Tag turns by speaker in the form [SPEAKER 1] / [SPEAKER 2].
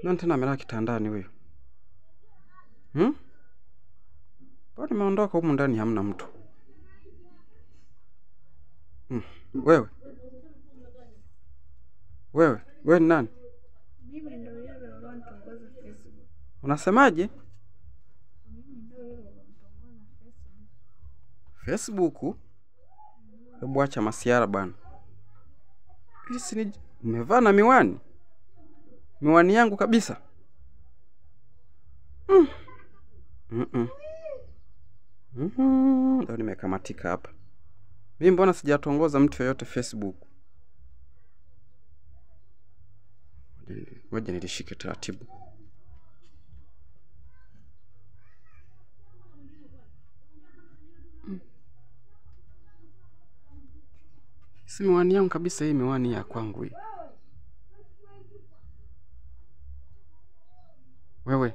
[SPEAKER 1] Nani tena amelala kitandani huyo? Bado nimeondoka humu ndani hamna mtu. Wewe ni nani?
[SPEAKER 2] Mimi ndio yule unaonitongoza Facebook.
[SPEAKER 1] Unasemaje?
[SPEAKER 2] Mimi ndio yule unaonitongoza
[SPEAKER 1] Facebook? Hebu acha masiara bwana. Hisi ni umevaa na miwani? Miwani yangu kabisa. Ndio nimekamatika hapa. Mimi mbona sijatongoza mtu yoyote Facebook? Ngoja nilishike taratibu. Si miwani yangu kabisa, hii miwani ya kwangu hii. Wewe